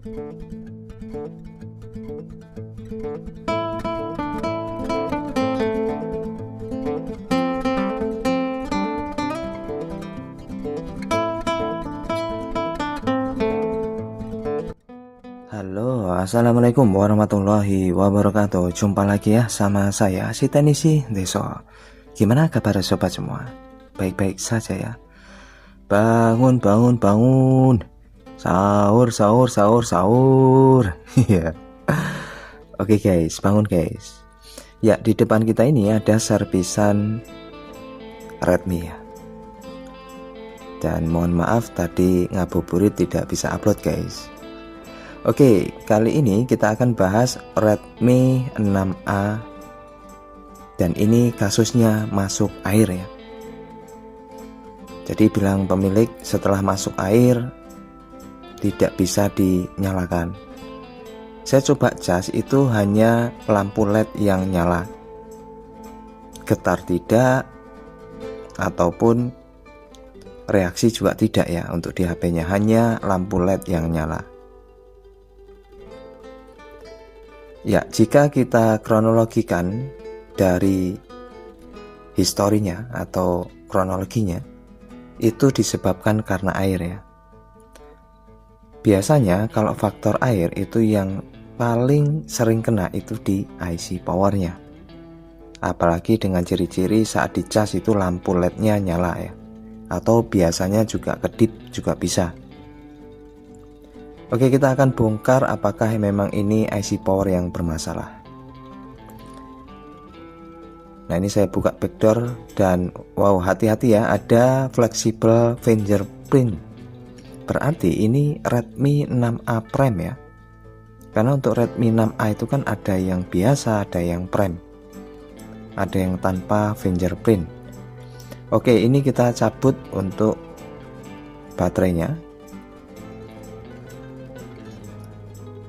Halo, assalamualaikum warahmatullahi wabarakatuh. Jumpa lagi ya sama saya, si Tenisi Deso. Gimana kabar sobat semua? Baik-baik saja ya. Bangun, bangun, bangun. Sahur, sahur, sahur, sahur. Iya. Oke guys, bangun guys. Ya, di depan kita ini ada servisan Redmi ya. Dan mohon maaf tadi ngabuburit tidak bisa upload guys. Oke, kali ini kita akan bahas Redmi 6A. Dan ini kasusnya masuk air ya. Jadi bilang pemilik setelah masuk air tidak bisa dinyalakan. Saya coba cas, itu hanya lampu LED yang nyala. Getar tidak, ataupun reaksi juga tidak ya untuk di HP-nya, hanya lampu LED yang nyala. Ya, jika kita kronologikan dari historinya atau kronologinya, itu disebabkan karena air ya. Biasanya kalau faktor air itu yang paling sering kena itu di IC powernya. Apalagi dengan ciri-ciri saat dicas itu lampu LED-nya nyala ya. Atau biasanya juga kedip juga bisa. Oke, kita akan bongkar apakah memang ini IC power yang bermasalah. Nah, ini saya buka backdoor dan wow, hati-hati ya, ada flexible fingerprint. Berarti ini Redmi 6A Prime ya. Karena untuk Redmi 6A itu kan ada yang biasa, ada yang Prime. Ada yang tanpa fingerprint. Oke, ini kita cabut untuk baterainya.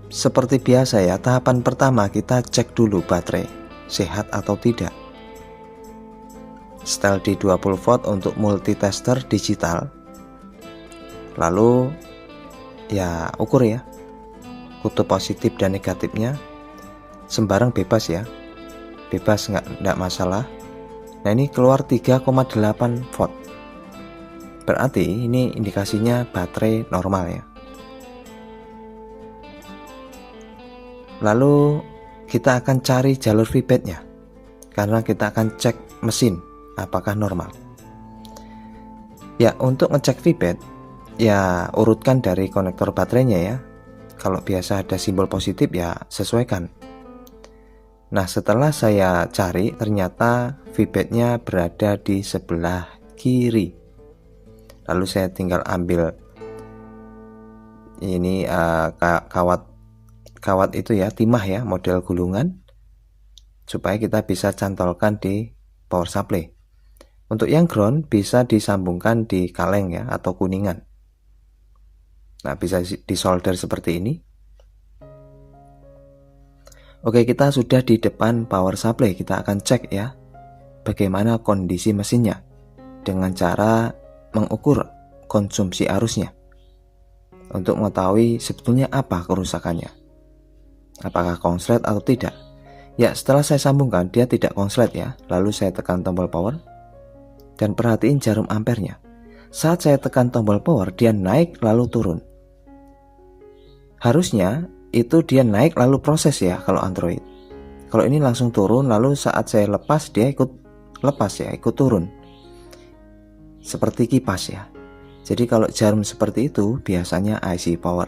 Seperti biasa ya, tahapan pertama kita cek dulu baterai sehat atau tidak. Setel di 20 volt untuk multitester digital. Lalu ya ukur ya kutub positif dan negatifnya, sembarang bebas ya, bebas nggak masalah. Nah, ini keluar 3,8 volt, berarti ini indikasinya baterai normal ya. Lalu kita akan cari jalur feedbacknya, karena kita akan cek mesin apakah normal. Ya, untuk ngecek feedback ya urutkan dari konektor baterainya ya. Kalau biasa ada simbol positif ya sesuaikan. Nah, setelah saya cari ternyata feedbacknya berada di sebelah kiri. Lalu saya tinggal ambil ini kawat itu ya, timah ya, model gulungan, supaya kita bisa cantolkan di power supply. Untuk yang ground bisa disambungkan di kaleng ya, atau kuningan. Nah, bisa disolder seperti ini. Oke, kita sudah di depan power supply. Kita akan cek ya bagaimana kondisi mesinnya dengan cara mengukur konsumsi arusnya untuk mengetahui sebetulnya apa kerusakannya, apakah konslet atau tidak. Ya, setelah saya sambungkan dia tidak konslet ya. Lalu saya tekan tombol power dan perhatiin jarum ampernya. Saat saya tekan tombol power dia naik lalu turun. Harusnya itu dia naik lalu proses ya kalau Android. Kalau ini langsung turun, lalu saat saya lepas dia ikut lepas ya, ikut turun. Seperti kipas ya. Jadi kalau jarum seperti itu biasanya IC power.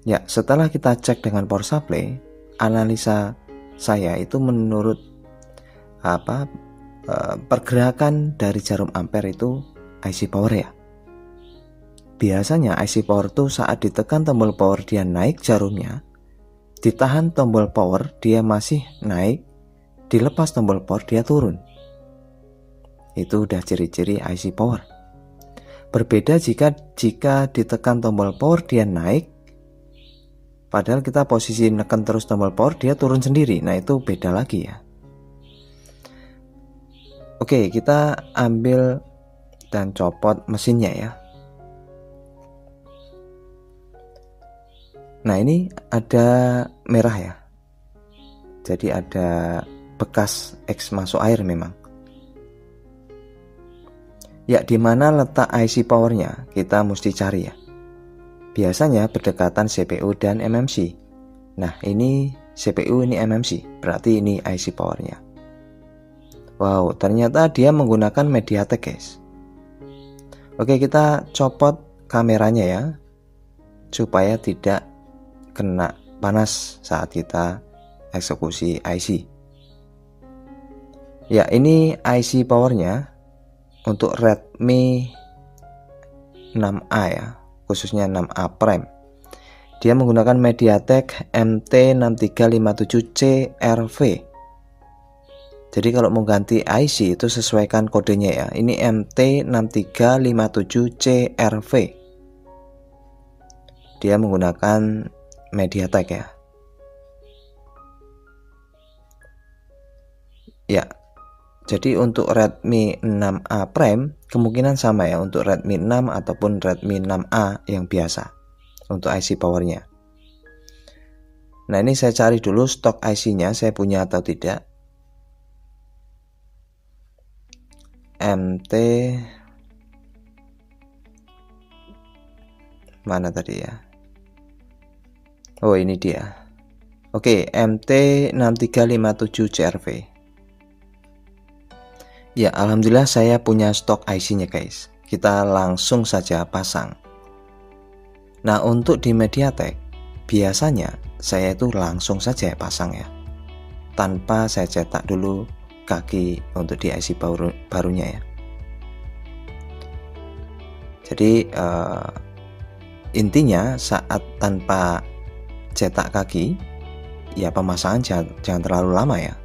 Ya, setelah kita cek dengan power supply, analisa saya itu menurut pergerakan dari jarum ampere itu IC power ya. Biasanya IC power itu saat ditekan tombol power dia naik jarumnya, ditahan tombol power dia masih naik, dilepas tombol power dia turun. Itu udah ciri-ciri IC power. Berbeda jika ditekan tombol power dia naik, padahal kita posisi neken terus tombol power dia turun sendiri. Nah, itu beda lagi ya. Oke, kita ambil dan copot mesinnya ya. Nah ini ada merah ya, jadi ada bekas X masuk air memang. Ya, di mana letak IC powernya kita mesti cari ya. Biasanya berdekatan CPU dan MMC. Nah ini CPU, ini MMC, berarti ini IC powernya. Wow, ternyata dia menggunakan MediaTek guys. Oke, kita copot kameranya ya, supaya tidak kena panas saat kita eksekusi IC. Ya, ini IC powernya untuk Redmi 6A ya, khususnya 6A Prime. Dia menggunakan MediaTek MT6357C RV. Jadi kalau mau ganti IC itu sesuaikan kodenya ya. Ini MT6357C RV. Dia menggunakan MediaTek ya. Ya. Jadi untuk Redmi 6A Prime kemungkinan sama ya, untuk Redmi 6 ataupun Redmi 6A yang biasa untuk IC powernya. Nah ini saya cari dulu stok IC-nya, saya punya atau tidak. MT mana tadi ya? Oh ini dia. Oke, MT6357CRV. Ya, alhamdulillah saya punya stok IC-nya guys. Kita langsung saja pasang. Nah untuk di MediaTek biasanya saya itu langsung saja pasang ya, tanpa saya cetak dulu kaki untuk di IC barunya ya. Jadi intinya saat tanpa cetak kaki ya, pemasangan jangan terlalu lama ya.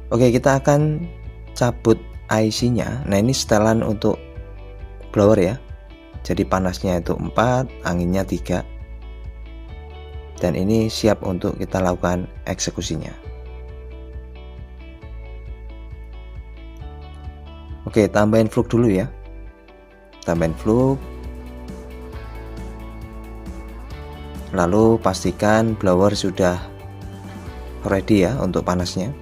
Oke, kita akan cabut IC-nya. Nah ini setelan untuk blower ya, jadi panasnya itu 4, anginnya 3, dan ini siap untuk kita lakukan eksekusinya. Oke, tambahin flux dulu ya, tambahin flux, lalu pastikan blower sudah ready ya untuk panasnya.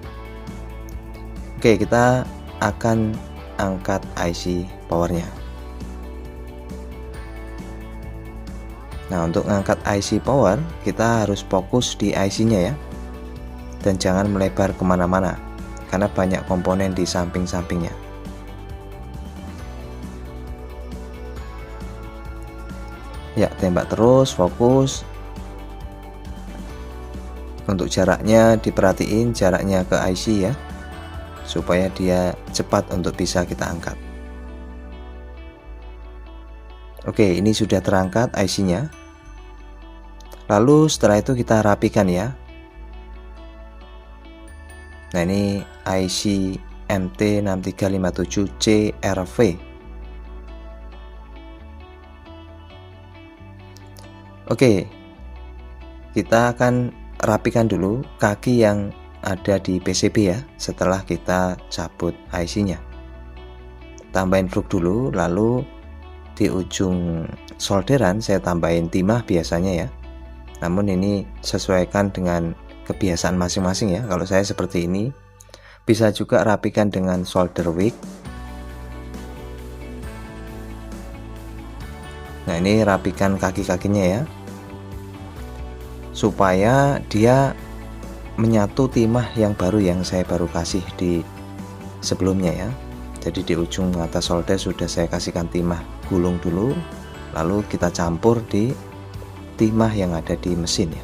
Oke, kita akan angkat IC powernya. Nah untuk ngangkat IC power kita harus fokus di IC-nya ya, dan jangan melebar kemana-mana karena banyak komponen di samping-sampingnya. Ya, tembak terus, fokus. Untuk jaraknya diperhatiin, jaraknya ke IC ya, supaya dia cepat untuk bisa kita angkat. Oke, ini sudah terangkat IC-nya. Lalu setelah itu kita rapikan ya. Nah ini IC MT6357C RV. Oke, kita akan rapikan dulu kaki yang ada di PCB ya, setelah kita cabut IC-nya. Tambahin flux dulu, lalu di ujung solderan saya tambahin timah biasanya ya. Namun ini sesuaikan dengan kebiasaan masing-masing ya. Kalau saya seperti ini, bisa juga rapikan dengan solder wick. Nah ini rapikan kaki-kakinya ya, supaya dia menyatu timah yang baru yang saya baru kasih di sebelumnya ya. Jadi di ujung atas solder sudah saya kasihkan timah gulung dulu, lalu kita campur di timah yang ada di mesin ya.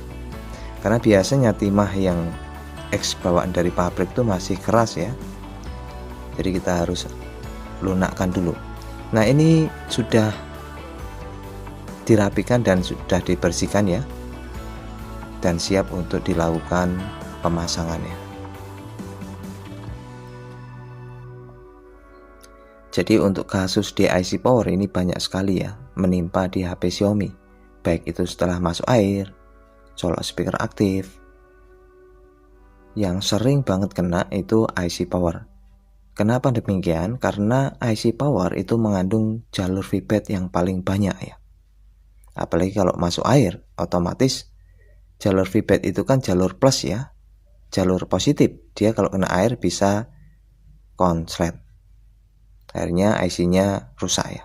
Karena biasanya timah yang X bawaan dari pabrik itu masih keras ya, jadi kita harus lunakkan dulu. Nah ini sudah dirapikan dan sudah dibersihkan ya, dan siap untuk dilakukan pemasangannya. Jadi untuk kasus DIC power ini banyak sekali ya menimpa di HP Xiaomi, baik itu setelah masuk air, colok speaker aktif. Yang sering banget kena itu IC power. Kenapa demikian? Karena IC power itu mengandung jalur feedback yang paling banyak ya. Apalagi kalau masuk air, otomatis jalur feedback itu kan jalur plus ya, jalur positif. Dia kalau kena air bisa konslet, akhirnya IC-nya rusak ya.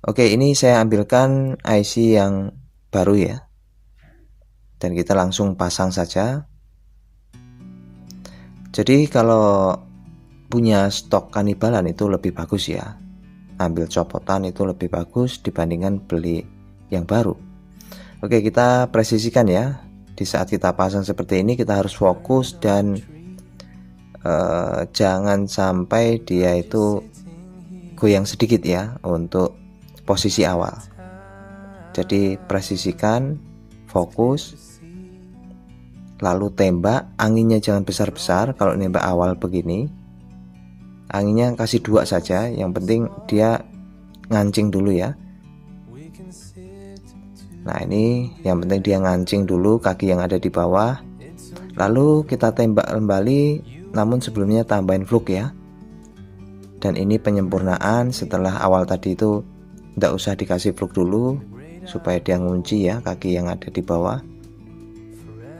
Oke, ini saya ambilkan IC yang baru ya, dan kita langsung pasang saja. Jadi kalau punya stok kanibalan itu lebih bagus ya, ambil copotan itu lebih bagus dibandingkan beli yang baru. Oke, kita presisikan ya. Di saat kita pasang seperti ini kita harus fokus dan jangan sampai dia itu goyang sedikit ya untuk posisi awal. Jadi presisikan, fokus, lalu tembak. Anginnya jangan besar-besar. Kalau nembak awal begini, anginnya kasih 2 saja, yang penting dia ngancing dulu ya. Nah, ini yang penting dia ngancing dulu kaki yang ada di bawah, lalu kita tembak kembali, namun sebelumnya tambahin fluk ya. Dan ini penyempurnaan setelah awal tadi itu tidak usah dikasih fluk dulu supaya dia ngunci ya kaki yang ada di bawah.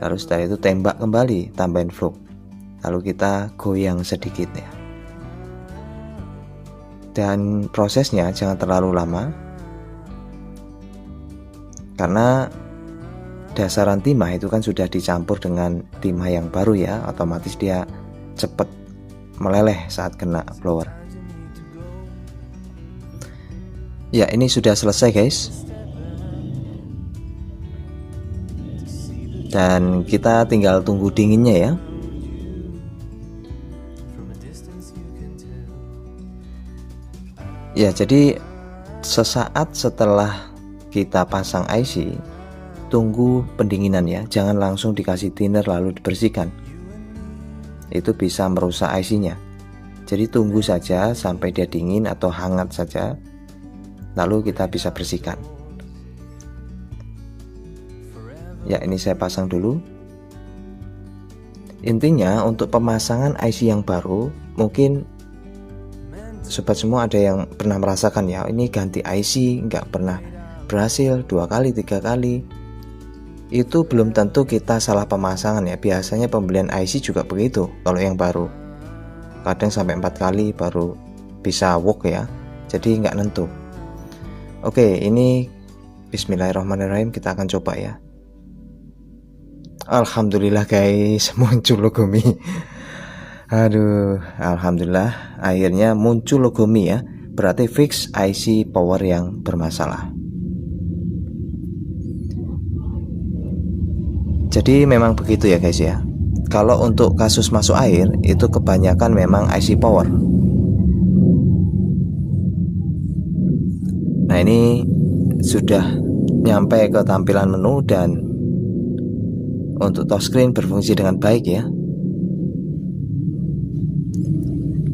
Lalu setelah itu tembak kembali, tambahin fluk, lalu kita goyang sedikit ya. Dan prosesnya jangan terlalu lama, karena dasaran timah itu kan sudah dicampur dengan timah yang baru ya, otomatis dia cepat meleleh saat kena blower. Ya, ini sudah selesai guys, dan kita tinggal tunggu dinginnya ya. Ya, jadi sesaat setelah kita pasang IC, tunggu pendinginan ya, jangan langsung dikasih thinner lalu dibersihkan, itu bisa merusak IC-nya. Jadi tunggu saja sampai dia dingin atau hangat saja, lalu kita bisa bersihkan. Ya, ini saya pasang dulu. Intinya untuk pemasangan IC yang baru, mungkin sobat semua ada yang pernah merasakan ya, ini ganti IC nggak pernah berhasil 2 kali 3 kali. Itu belum tentu kita salah pemasangan ya. Biasanya pembelian IC juga begitu kalau yang baru, kadang sampai 4 kali baru bisa work ya, jadi nggak nentu. Oke, ini bismillahirrahmanirrahim, kita akan coba ya. Alhamdulillah guys, muncul logo Mi. Aduh, alhamdulillah akhirnya muncul logo Mi ya. Berarti fix IC power yang bermasalah. Jadi memang begitu ya guys ya. Kalau untuk kasus masuk air itu kebanyakan memang IC power. Nah, ini sudah nyampe ke tampilan menu dan untuk touchscreen berfungsi dengan baik ya.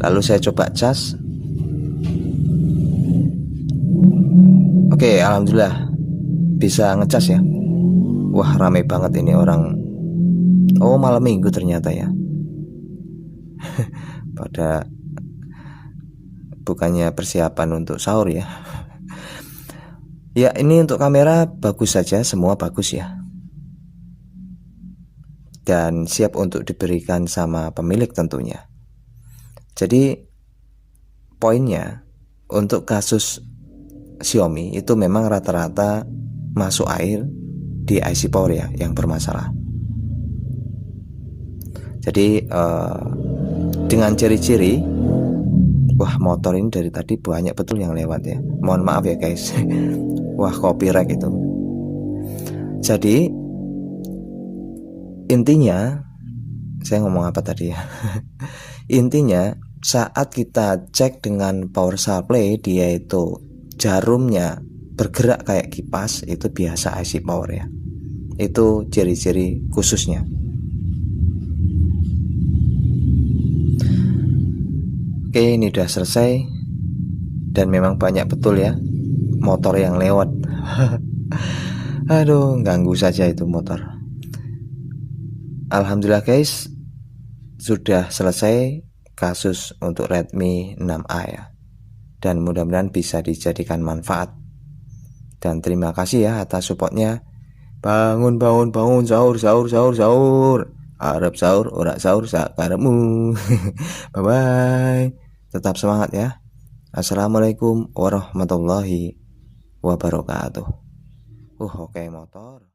Lalu saya coba cas. Oke, alhamdulillah bisa ngecas ya. Wah, rame banget ini orang. Oh, malam minggu ternyata ya. Pada bukannya persiapan untuk sahur ya. Ya, ini untuk kamera bagus saja, semua bagus ya, dan siap untuk diberikan sama pemilik tentunya. Jadi poinnya untuk kasus Xiaomi itu memang rata-rata masuk air di IC power ya yang bermasalah. Jadi dengan ciri-ciri, wah, motor ini dari tadi banyak betul yang lewat ya, mohon maaf ya guys. Wah, copyright itu. Jadi intinya, saya ngomong apa tadi ya? Intinya saat kita cek dengan power supply, dia itu jarumnya bergerak kayak kipas, itu biasa IC power ya. Itu ciri-ciri khususnya. Oke, ini udah selesai, dan memang banyak betul ya motor yang lewat. Aduh, ganggu saja itu motor. Alhamdulillah guys, sudah selesai kasus untuk Redmi 6A ya, dan mudah-mudahan bisa dijadikan manfaat. Dan terima kasih ya atas supportnya. Bangun bangun bangun, sahur sahur sahur sahur, arep sahur ora sahur sakarepmu. Bye bye, tetap semangat ya. Assalamualaikum warahmatullahi wabarakatuh. Oke motor.